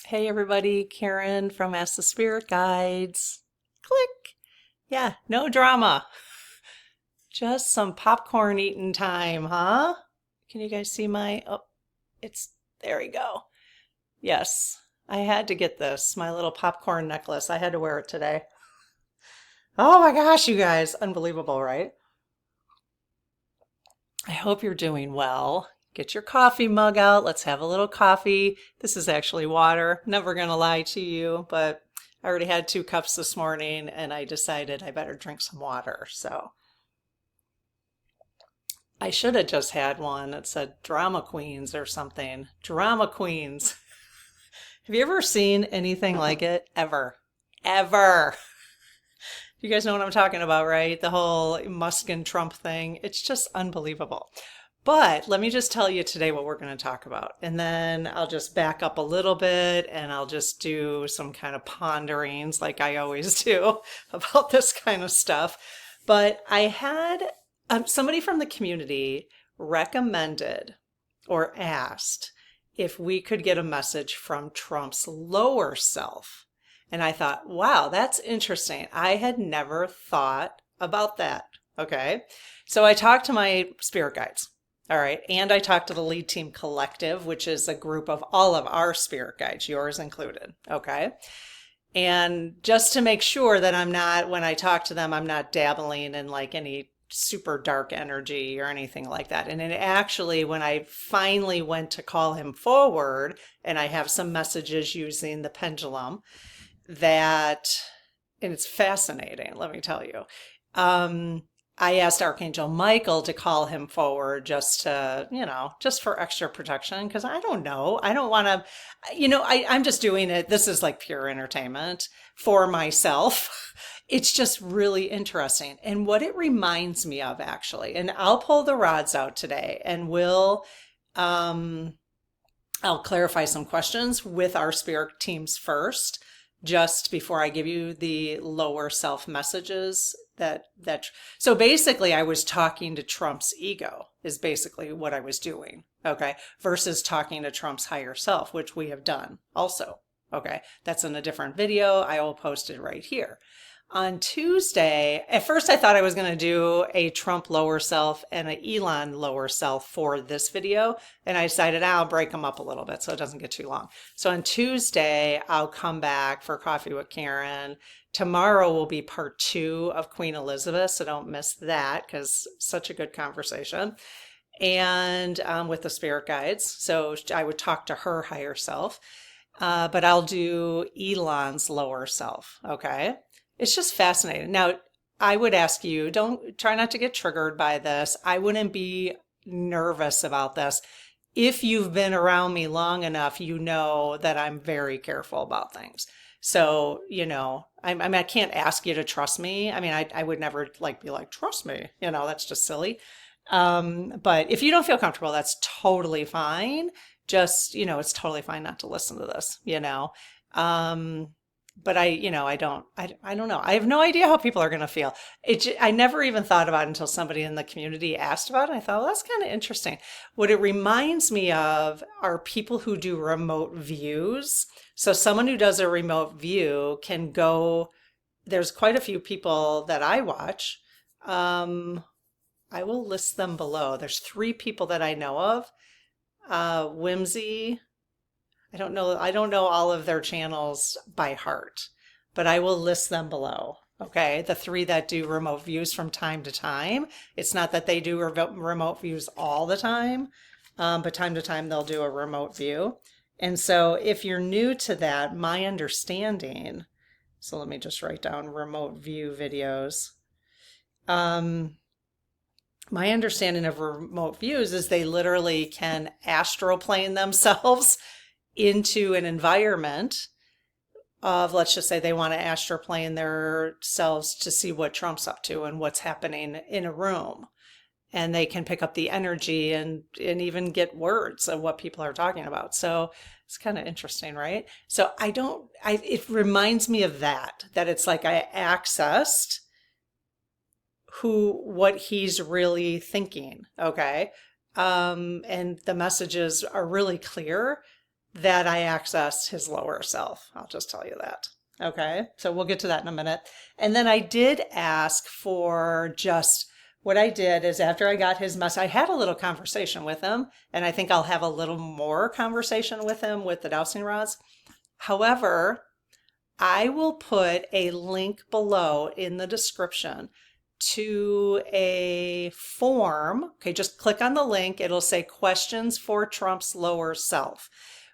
Hey everybody, Karen from Ask the Spirit Guides. Click. Yeah, no drama. Just some popcorn eating time, huh? Can you guys see oh, there we go. Yes, I had to get this, my little popcorn necklace. I had to wear it today. Oh my gosh, you guys, unbelievable, right? I hope you're doing well. Get your coffee mug out. Let's have a little coffee. This is actually water. Never gonna lie to you, but I already had 2 cups this morning and I decided I better drink some water. So I should have just had one that said drama queens or something. Drama queens. Have you ever seen anything like it? Ever. Ever. You guys know what I'm talking about, right? The whole Musk and Trump thing. It's just unbelievable. But let me just tell you today what we're going to talk about. And then I'll just back up a little bit and I'll just do some kind of ponderings like I always do about this kind of stuff. But I had somebody from the community recommended or asked if we could get a message from Trump's lower self. And I thought, wow, that's interesting. I had never thought about that. Okay. So I talked to my spirit guides. All right. And I talked to the Lead Team Collective, which is a group of all of our spirit guides, yours included. Okay. And just to make sure that I'm not, when I talk to them, I'm not dabbling in like any super dark energy or anything like that. And it actually, when I finally went to call him forward, and I have some messages using the pendulum, and it's fascinating, let me tell you. I asked Archangel Michael to call him forward just to, just for extra protection, because I don't know. I don't want to, I'm just doing it. This is like pure entertainment for myself. It's just really interesting. And what it reminds me of, actually, and I'll pull the rods out today and I'll clarify some questions with our spirit teams first, just before I give you the lower self messages so basically I was talking to Trump's ego is basically what I was doing, okay, versus talking to Trump's higher self, which we have done also, okay. That's in a different video. I will post it right here. On Tuesday, at first I thought I was going to do a Trump lower self and an Elon lower self for this video, and I decided I'll break them up a little bit so it doesn't get too long. So on Tuesday, I'll come back for Coffee with Karen. Tomorrow will be part 2 of Queen Elizabeth, so don't miss that because such a good conversation. And with the spirit guides, so I would talk to her higher self, but I'll do Elon's lower self, okay? It's just fascinating. Now, I would ask you, try not to get triggered by this. I wouldn't be nervous about this. If you've been around me long enough, you know that I'm very careful about things. So, I can't ask you to trust me. I mean, I would never be like, trust me, that's just silly. But if you don't feel comfortable, that's totally fine. Just, it's totally fine not to listen to this, but I don't know. I have no idea how people are going to feel. I never even thought about it until somebody in the community asked about it. I thought, well, that's kind of interesting. What it reminds me of are people who do remote views. So someone who does a remote view can go, there's quite a few people that I watch. I will list them below. There's 3 people that I know of. Whimsy. I don't know all of their channels by heart, but I will list them below. Okay. The 3 that do remote views from time to time. It's not that they do remote views all the time, but time to time they'll do a remote view. And so if you're new to that, my understanding, so let me just write down remote view videos. My understanding of remote views is they literally can astral plane themselves into an environment of, let's just say they want to astral plane themselves to see what Trump's up to and what's happening in a room. And they can pick up the energy and even get words of what people are talking about. So it's kind of interesting, right? So it reminds me of that it's like I accessed what he's really thinking. Okay. And the messages are really clear. that I accessed his lower self. I'll just tell you that. Okay, so we'll get to that in a minute. And then I did ask for just what I did is after I got his message, I had a little conversation with him, and I think I'll have a little more conversation with him with the dowsing rods. However, I will put a link below in the description to a form. Okay, just click on the link. It'll say questions for Trump's lower self.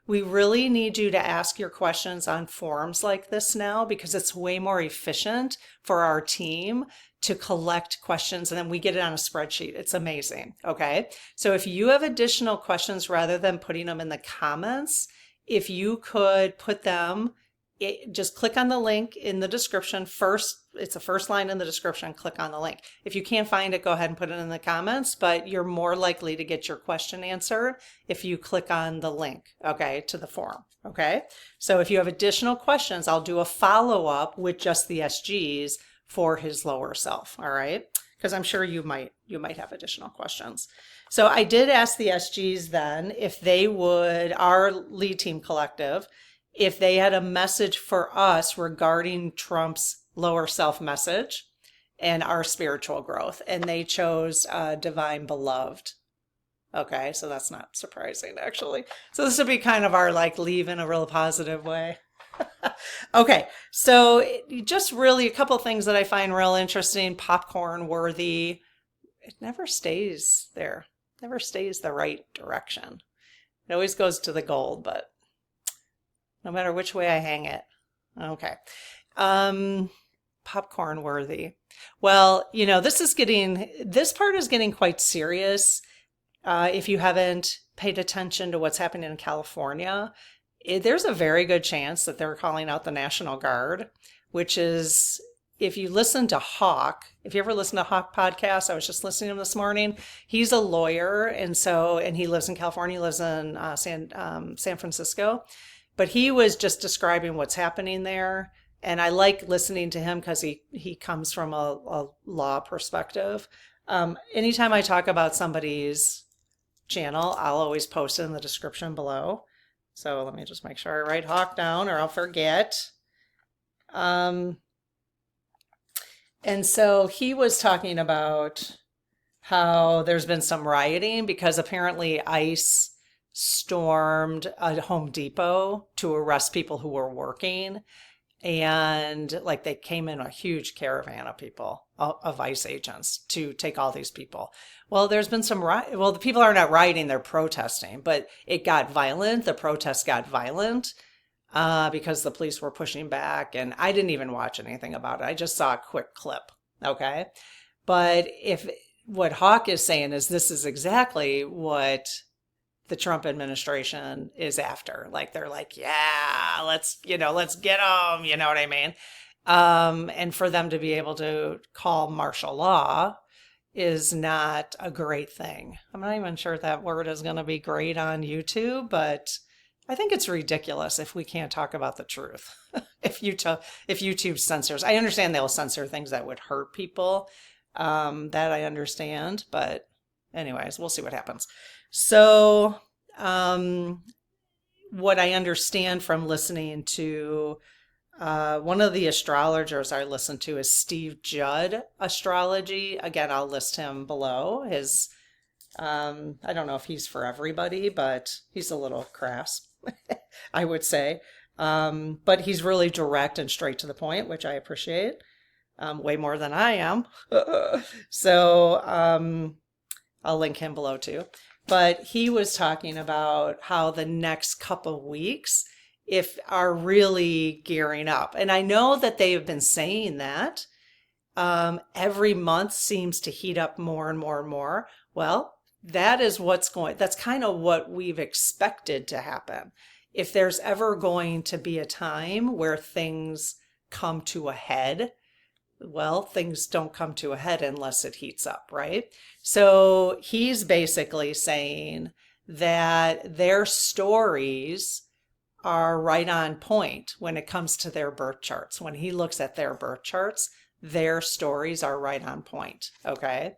We really need you to ask your questions on forums like this now because it's way more efficient for our team to collect questions and then we get it on a spreadsheet. It's amazing. Okay. So if you have additional questions rather than putting them in the comments, if you could put them, just click on the link in the description first. It's the first line in the description. Click on the link. If you can't find it, go ahead and put it in the comments, but you're more likely to get your question answered if you click on the link, okay, to the form, okay? So if you have additional questions, I'll do a follow-up with just the SGs for his lower self, all right? Because I'm sure you might have additional questions. So I did ask the SGs then if they would, our lead team collective, if they had a message for us regarding Trump's lower self message and our spiritual growth. And they chose divine beloved. Okay, so that's not surprising actually. So this would be kind of our like leave in a real positive way. Okay, so just really a couple things that I find real interesting, popcorn worthy. It never stays there, never stays the right direction. It always goes to the gold, but no matter which way I hang it. Okay. Popcorn worthy. Well, you know, this part is getting quite serious. If you haven't paid attention to what's happening in California, there's a very good chance that they're calling out the National Guard, which is, if you listen to Hawk, if you ever listen to Hawk podcast, I was just listening to him this morning. He's a lawyer, and he lives in California, he lives in San Francisco. But he was just describing what's happening there. And I like listening to him because he comes from a law perspective. Anytime I talk about somebody's channel, I'll always post it in the description below. So let me just make sure I write Hawk down or I'll forget. And so he was talking about how there's been some rioting because apparently ICE stormed a Home Depot to arrest people who were working. And like they came in a huge caravan of people, of ICE agents to take all these people. Well, there's been some well, the people are not rioting, they're protesting, but it got violent. The protests got violent because the police were pushing back. And I didn't even watch anything about it. I just saw a quick clip. Okay. But what Hawk is saying is this is exactly what the Trump administration is after. Like, they're like, yeah, let's get them, you know what I mean? And for them to be able to call martial law is not a great thing. I'm not even sure that word is going to be great on YouTube, but I think it's ridiculous if we can't talk about the truth. If YouTube censors, I understand they'll censor things that would hurt people. That I understand, but anyways, we'll see what happens. So, what I understand from listening to one of the astrologers I listen to is Steve Judd Astrology. Again, I'll list him below. His, I don't know if he's for everybody, but he's a little crass, I would say. But he's really direct and straight to the point, which I appreciate way more than I am. So I'll link him below too. But he was talking about how the next couple weeks are really gearing up. And I know that they have been saying that every month seems to heat up more and more and more. Well, that's kind of what we've expected to happen. If there's ever going to be a time where things come to a head, well, things don't come to a head unless it heats up, right? So he's basically saying that their stories are right on point when it comes to their birth charts. When he looks at their birth charts, their stories are right on point, okay?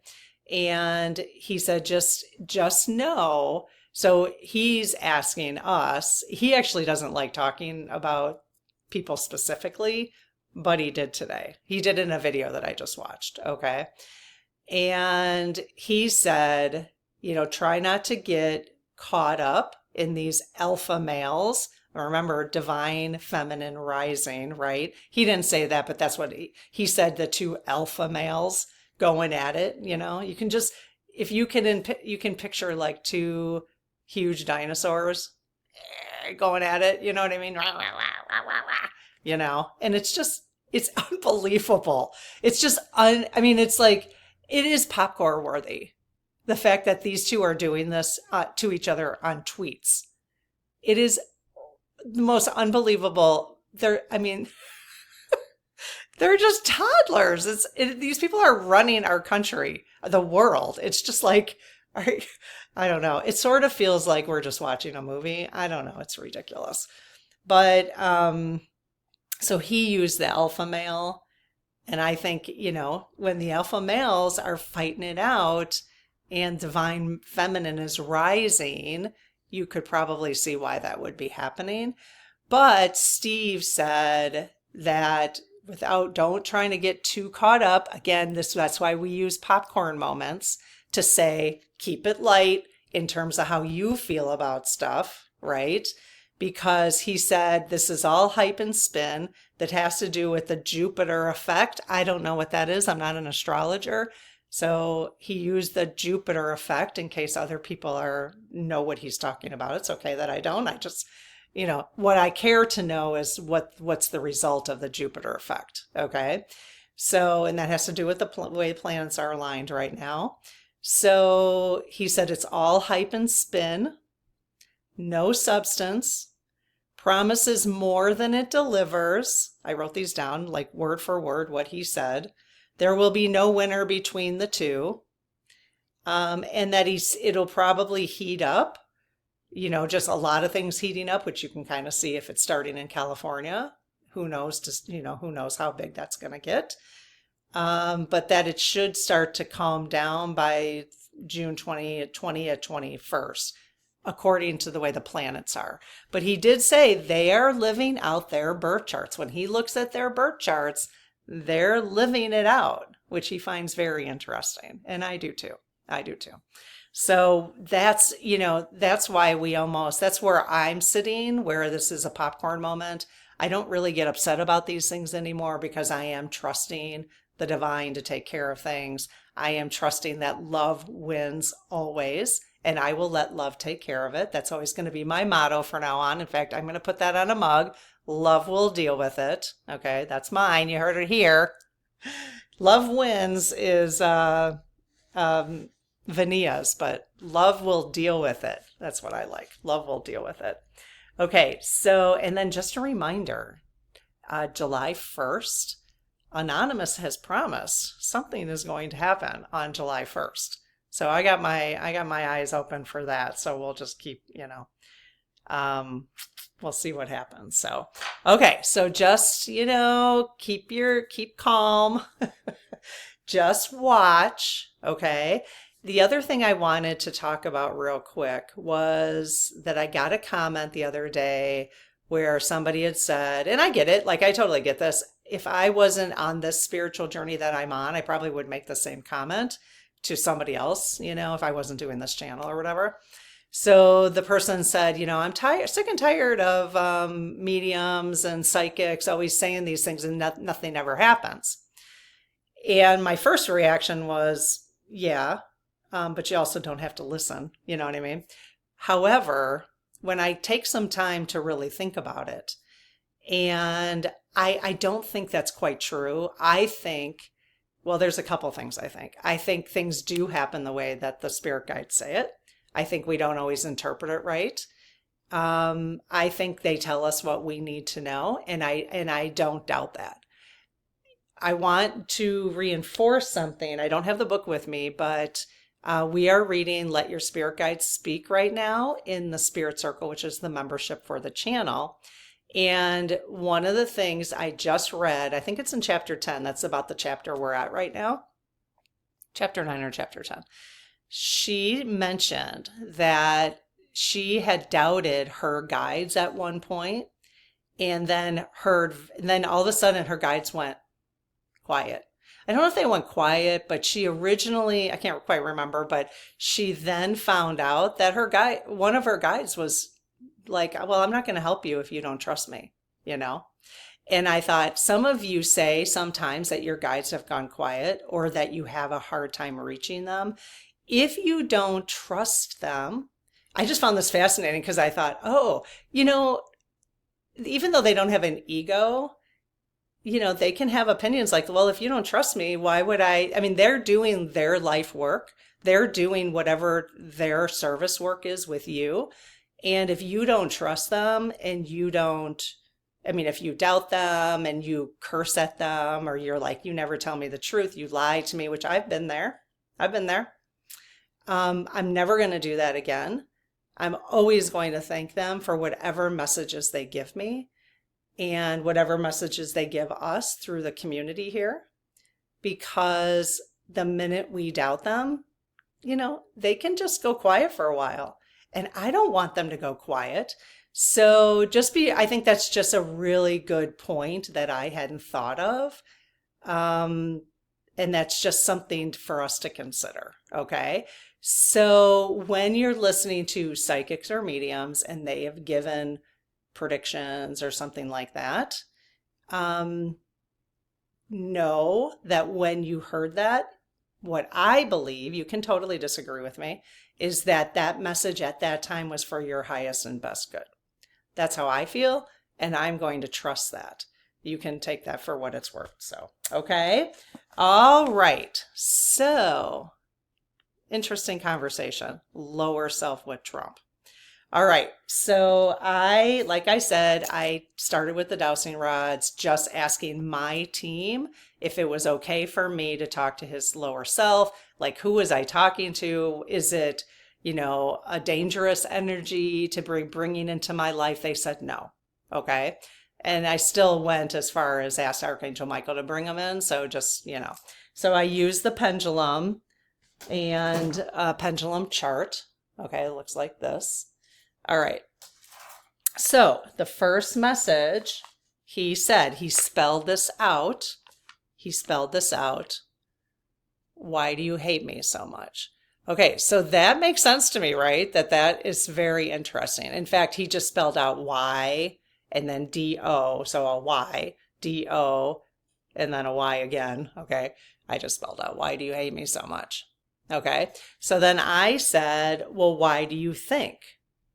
And he said, just know, So he's asking us, he actually doesn't like talking about people specifically, but he did today. He did in a video that I just watched. Okay. And he said, try not to get caught up in these alpha males. Remember, divine feminine rising, right? He didn't say that, but that's what he said, the two alpha males going at it. You can just, if you can, you can picture like two huge dinosaurs going at it. You know what I mean? And it's unbelievable. It's just, I mean, it's like, it is popcorn worthy. The fact that these two are doing this to each other on tweets. It is the most unbelievable. I mean, they're just toddlers. These people are running our country, the world. It's just like, I don't know. It sort of feels like we're just watching a movie. I don't know. It's ridiculous. But so he used the alpha male. And I think, when the alpha males are fighting it out and divine feminine is rising, you could probably see why that would be happening. But Steve said that don't trying to get too caught up. Again, that's why we use popcorn moments to say, keep it light in terms of how you feel about stuff, right? Because he said this is all hype and spin that has to do with the Jupiter effect. I don't know what that is. I'm not an astrologer. So he used the Jupiter effect in case other people know what he's talking about. It's okay that I don't. I just, what I care to know is what's the result of the Jupiter effect. Okay. So, and that has to do with the way planets are aligned right now. So he said it's all hype and spin. No substance, promises more than it delivers. I wrote these down like word for word what he said. There will be no winner between the two. And that it'll probably heat up, just a lot of things heating up, which you can kind of see if it's starting in California. Who knows, who knows how big that's going to get. But that it should start to calm down by June 20th, 21st. According to the way the planets are. But he did say they are living out their birth charts. When he looks at their birth charts, they're living it out, which he finds very interesting. And I do too. So that's, that's why that's where I'm sitting, where this is a popcorn moment. I don't really get upset about these things anymore because I am trusting the divine to take care of things. I am trusting that love wins always. And I will let love take care of it. That's always going to be my motto from now on. In fact, I'm going to put that on a mug. Love will deal with it. Okay, that's mine. You heard it here. Love wins is Vania's, but love will deal with it. That's what I like. Love will deal with it. Okay, so, and then just a reminder, July 1st, Anonymous has promised something is going to happen on July 1st. So I got my eyes open for that. So we'll just keep, we'll see what happens. So, okay. So just, keep calm. Just watch. Okay. The other thing I wanted to talk about real quick was that I got a comment the other day where somebody had said, and I get it, like I totally get this. If I wasn't on this spiritual journey that I'm on, I probably would make the same comment to somebody else, if I wasn't doing this channel or whatever. So the person said, I'm sick and tired of mediums and psychics always saying these things and nothing ever happens. And my first reaction was, yeah, but you also don't have to listen. You know what I mean? However, when I take some time to really think about it, and I don't think that's quite true. I think, well, there's a couple things I think. I think things do happen the way that the spirit guides say it. I think we don't always interpret it right. I think they tell us what we need to know, and I don't doubt that. I want to reinforce something. I don't have the book with me, but we are reading Let Your Spirit Guides Speak right now in the Spirit Circle, which is the membership for the channel. And one of the things I just read, I think it's in chapter 10, that's about the chapter we're at right now, chapter 9 or chapter 10. She mentioned that she had doubted her guides at one point, and then all of a sudden her guides went quiet. I don't know if they went quiet, but she originally, I can't quite remember, but she then found out that one of her guides was like, well, I'm not going to help you if you don't trust me, you know? And I thought, some of you say sometimes that your guides have gone quiet or that you have a hard time reaching them. If you don't trust them, I just found this fascinating because I thought, oh, even though they don't have an ego, they can have opinions like, well, if you don't trust me, why would I? I mean, they're doing their life work. They're doing whatever their service work is with you. And if you don't trust them and if you doubt them and you curse at them, or you're like, you never tell me the truth, you lie to me, which I've been there. I'm never going to do that again. I'm always going to thank them for whatever messages they give me and whatever messages they give us through the community here, because the minute we doubt them, they can just go quiet for a while. And I don't want them to go quiet. So I think that's just a really good point that I hadn't thought of. And that's just something for us to consider. Okay. So when you're listening to psychics or mediums and they have given predictions or something like that, know that when you heard that, what I believe, you can totally disagree with me, is that message at that time was for your highest and best good. That's how I feel, and I'm going to trust that. You can take that for what it's worth. So, okay. All right. So, interesting conversation. Lower self with Trump. All right. So like I said, I started with the dowsing rods, just asking my team if it was okay for me to talk to his lower self. Like, who was I talking to? Is it, a dangerous energy to bringing into my life? They said no. Okay. And I still went as far as asked Archangel Michael to bring them in. So just, so I used the pendulum and a pendulum chart. Okay. It looks like this. All right. So the first message, he said, he spelled this out. Why do you hate me so much? Okay, so that makes sense to me, right? That is very interesting. In fact, he just spelled out Y and then D-O. So a Y, D-O, and then a Y again. Okay, I just spelled out, why do you hate me so much? Okay, so then I said, well, why do you think?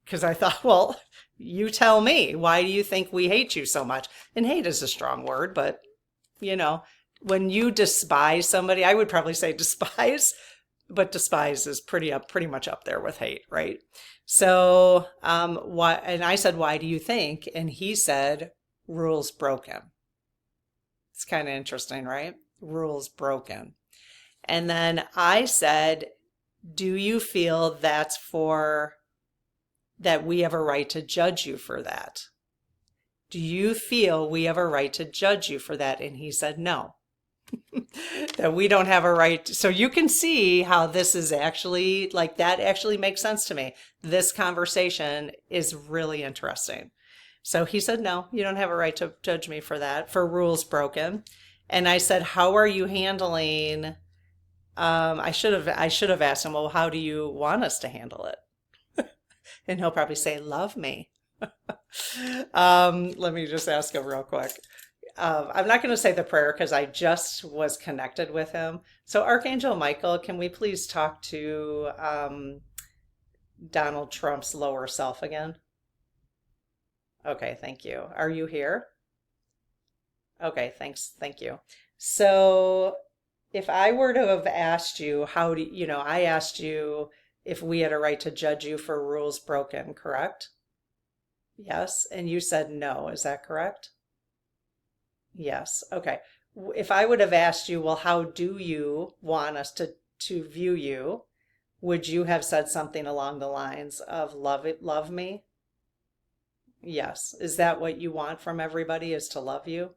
Because I thought, well, you tell me, why do you think we hate you so much? And hate is a strong word, but when you despise somebody, I would probably say despise, but despise is pretty much up there with hate, right? So, why? And I said, why do you think? And he said, rules broken. It's kind of interesting, right? Rules broken. And then I said, do you feel that we have a right to judge you for that? Do you feel we have a right to judge you for that? And he said, no, that we don't have a right. So you can see how this is actually, like, that actually makes sense to me. This conversation is really interesting. So he said, no, you don't have a right to judge me for that, for rules broken. And I said, how are you handling, I should have asked him, well, how do you want us to handle it? And he'll probably say, love me. Let me just ask him real quick. I'm not going to say the prayer because I just was connected with him. So Archangel Michael, can we please talk to Donald Trump's lower self again? Okay, thank you. Are you here? Okay, thanks. Thank you. So if I were to have asked you, I asked you if we had a right to judge you for rules broken, correct? Yes. And you said no. Is that correct? Yes. Okay. If I would have asked you, well, how do you want us to view you? Would you have said something along the lines of love me? Yes. Is that what you want from everybody, is to love you?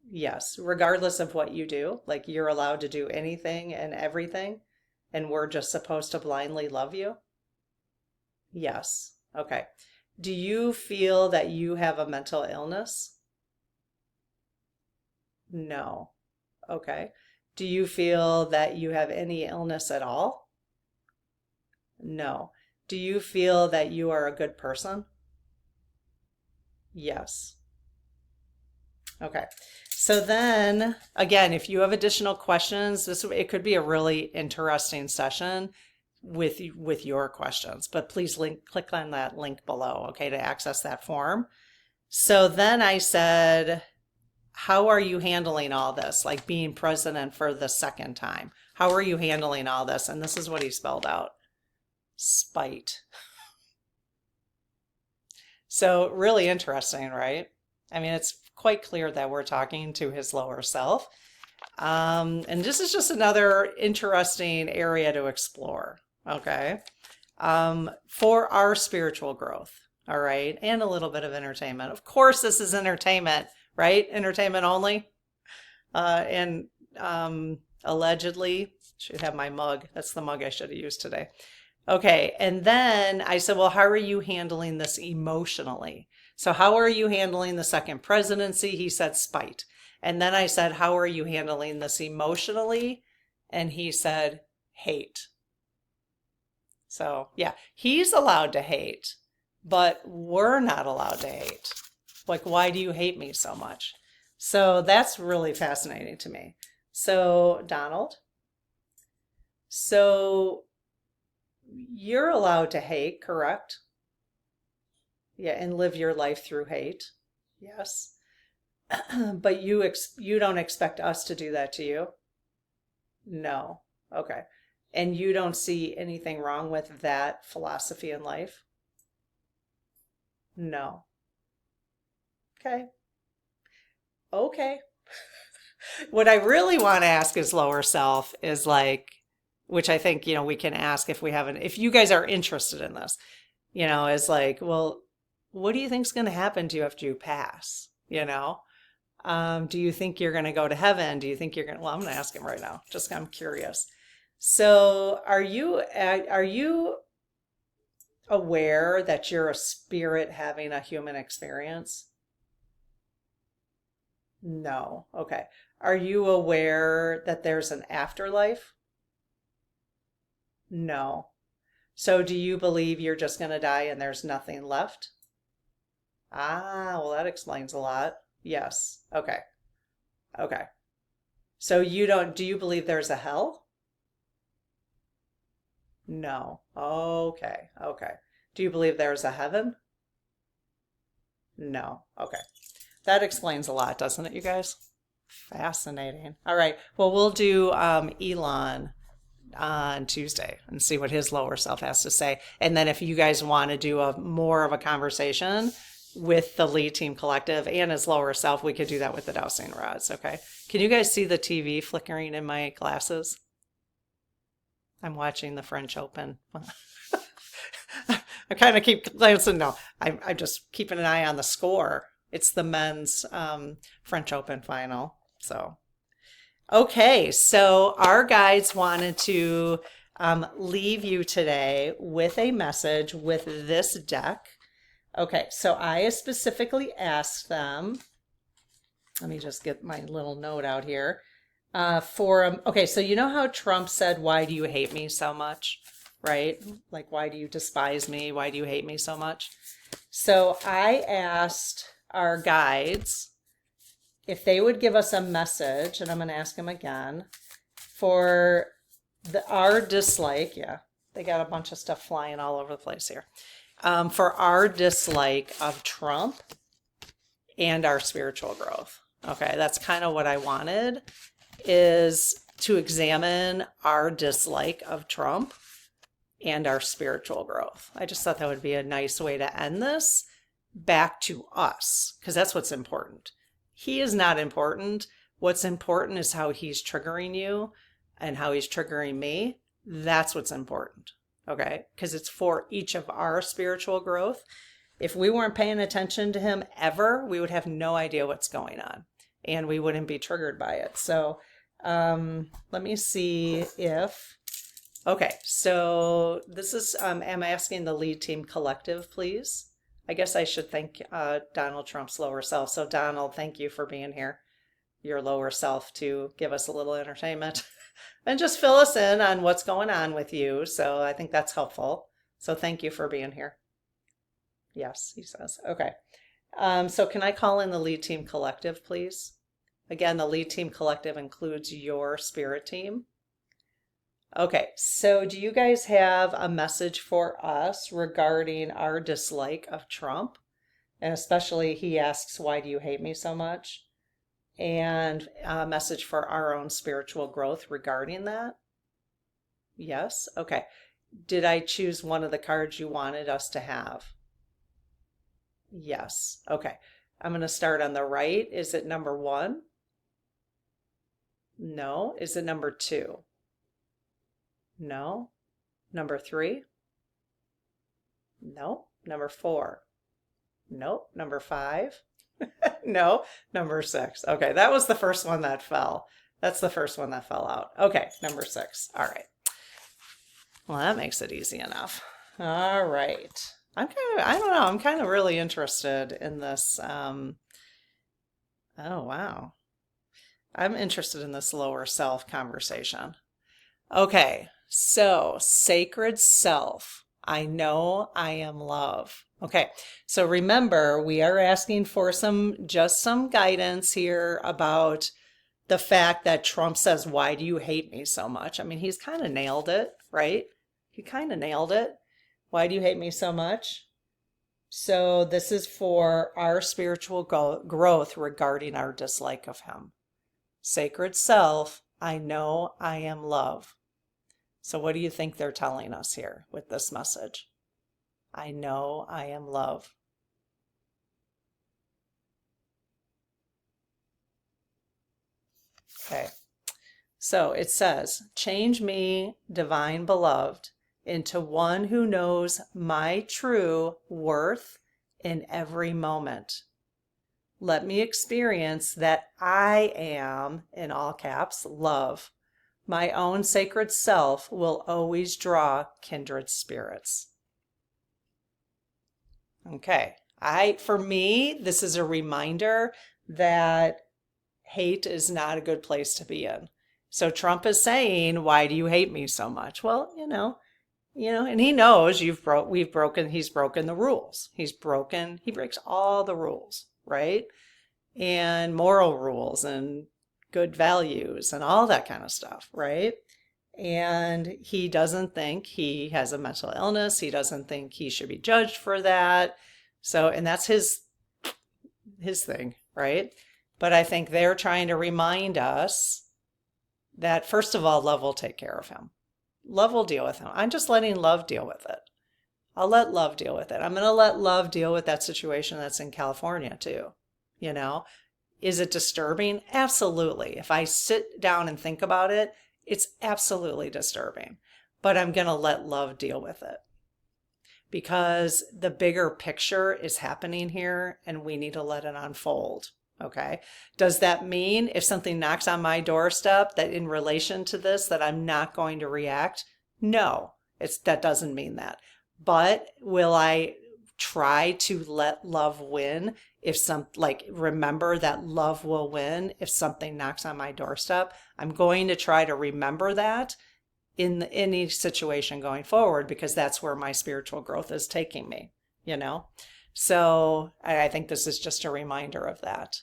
Yes. Regardless of what you do, like, you're allowed to do anything and everything, and we're just supposed to blindly love you? Yes. Okay. Do you feel that you have a mental illness? No. Okay. Do you feel that you have any illness at all? No. Do you feel that you are a good person? Yes. Okay. So then again, if you have additional questions, it could be a really interesting session with your questions, but please click on that link below, okay, to access that form. So then I said, how are you handling all this? Like being president for the second time. How are you handling all this? And this is what he spelled out. Spite. So really interesting, right? I mean, it's quite clear that we're talking to his lower self. And this is just another interesting area to explore, okay? For our spiritual growth, all right? And a little bit of entertainment. Of course, this is entertainment, right? Entertainment only. And allegedly, should have my mug. That's the mug I should have used today. Okay, and then I said, well, how are you handling this emotionally? So how are you handling the second presidency? He said spite. And then I said, how are you handling this emotionally? And he said, hate. So yeah, he's allowed to hate, but we're not allowed to hate. Like, why do you hate me so much? So that's really fascinating to me. So Donald, so you're allowed to hate, correct? Yeah, and live your life through hate. Yes. But you don't expect us to do that to you? No. Okay. And you don't see anything wrong with that philosophy in life? No. Okay. Okay. What I really want to ask his lower self is like, which I think, we can ask if we haven't, if you guys are interested in this, is like, well, what do you think's going to happen to you after you pass? Do you think you're going to go to heaven? Do you think you're going to, well, I'm going to ask him right now. Just, I'm curious. So are you aware that you're a spirit having a human experience? No. Okay. Are you aware that there's an afterlife? No. So do you believe you're just going to die and there's nothing left? Ah, well, that explains a lot. Yes. Okay. Okay. So do you believe there's a hell? No. Okay. Okay. Do you believe there's a heaven? No. Okay. That explains a lot, doesn't it, you guys? Fascinating. All right. Well, we'll do Elon on Tuesday and see what his lower self has to say. And then if you guys want to do more of a conversation with the lead team collective and his lower self, we could do that with the dowsing rods. Okay. Can you guys see the TV flickering in my glasses? I'm watching the French Open. I kind of keep glancing. No, I'm just keeping an eye on the score. It's the men's French Open final. So, okay. So our guides wanted to leave you today with a message with this deck. Okay. So I specifically asked them, let me just get my little note out here. Okay, so you know how Trump said, why do you hate me so much? Right? Like, why do you despise me? Why do you hate me so much? So I asked our guides if they would give us a message, and I'm going to ask them again, for our dislike. Yeah, they got a bunch of stuff flying all over the place here. For our dislike of Trump and our spiritual growth. Okay, that's kind of what I wanted, is to examine our dislike of Trump and our spiritual growth. I just thought that would be a nice way to end this, back to us, because that's what's important. He is not important. What's important is how he's triggering you and how he's triggering me. That's what's important, okay? Because it's for each of our spiritual growth. If we weren't paying attention to him ever, we would have no idea what's going on, and we wouldn't be triggered by it. So let me see if Okay, so this is, I'm asking the lead team collective, please. I guess I should thank Donald Trump's lower self. So Donald, thank you for being here, your lower self, to give us a little entertainment and just fill us in on what's going on with you. So I think that's helpful. So thank you for being here. Yes, he says. Okay. So can I call in the lead team collective, please? Again, the lead team collective includes your spirit team. Okay, so do you guys have a message for us regarding our dislike of Trump? And especially he asks, why do you hate me so much? And a message for our own spiritual growth regarding that? Yes? Okay. Did I choose one of the cards you wanted us to have? Yes. Okay. I'm going to start on the right. Is it number 1? No. Is it number 2? No. Number 3? No. Number 4? Nope. Number 5? No. Number 6. Okay, that was the first one that fell. That's the first one that fell out. Okay, number 6. All right. Well, that makes it easy enough. All right. I don't know, I'm kind of really interested in this. Oh, wow. I'm interested in this lower self conversation. Okay, so sacred self. I know I am love. Okay, so remember, we are asking for just some guidance here about the fact that Trump says, why do you hate me so much? I mean, he's kind of nailed it, right? He kind of nailed it. Why do you hate me so much? So this is for our spiritual growth regarding our dislike of him. Sacred self, I know I am love. So what do you think they're telling us here with this message? I know I am love. Okay. So it says, change me, divine beloved, into one who knows my true worth in every moment. Let me experience that I am, in all caps, love. My own sacred self will always draw kindred spirits. Okay. For me, this is a reminder that hate is not a good place to be in. So Trump is saying, why do you hate me so much? Well, and he knows he's broken the rules. He breaks all the rules, right? And moral rules and good values and all that kind of stuff, right? And he doesn't think he has a mental illness. He doesn't think he should be judged for that. So, and that's his thing, right? But I think they're trying to remind us that, first of all, love will take care of him. Love will deal with him. I'm just letting love deal with it. I'll let love deal with it. I'm going to let love deal with that situation that's in California too. Is it disturbing? Absolutely. If I sit down and think about it, it's absolutely disturbing. But I'm going to let love deal with it. Because the bigger picture is happening here and we need to let it unfold. Okay. Does that mean if something knocks on my doorstep that in relation to this, that I'm not going to react? No, that doesn't mean that. But will I try to let love win remember that love will win if something knocks on my doorstep? I'm going to try to remember that in any situation going forward, because that's where my spiritual growth is taking me, So I think this is just a reminder of that.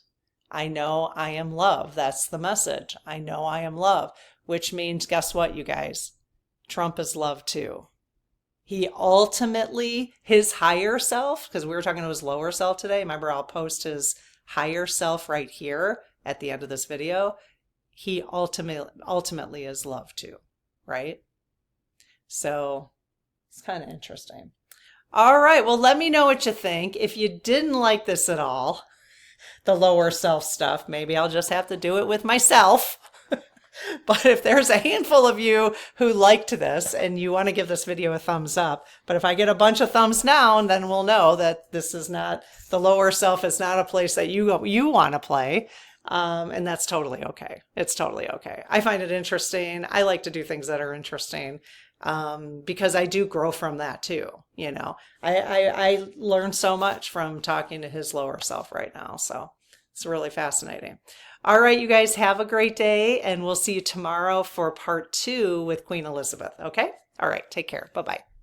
I know I am love. That's the message. I know I am love, which means, guess what, you guys? Trump is love too. He ultimately, his higher self, because we were talking to his lower self today. Remember, I'll post his higher self right here at the end of this video. He ultimately is love too, right? So it's kind of interesting. All right, well, let me know what you think. If you didn't like this at all, the lower self stuff, maybe I'll just have to do it with myself. But if there's a handful of you who liked this and you want to give this video a thumbs up, but if I get a bunch of thumbs down, then we'll know that this is not, the lower self is not a place that you want to play. And that's totally okay. It's totally okay. I find it interesting. I like to do things that are interesting. because I do grow from that too. You know, I learned so much from talking to his lower self right now. So it's really fascinating. All right, you guys have a great day, and we'll see you tomorrow for part 2 with Queen Elizabeth. Okay? All right, take care. Bye bye.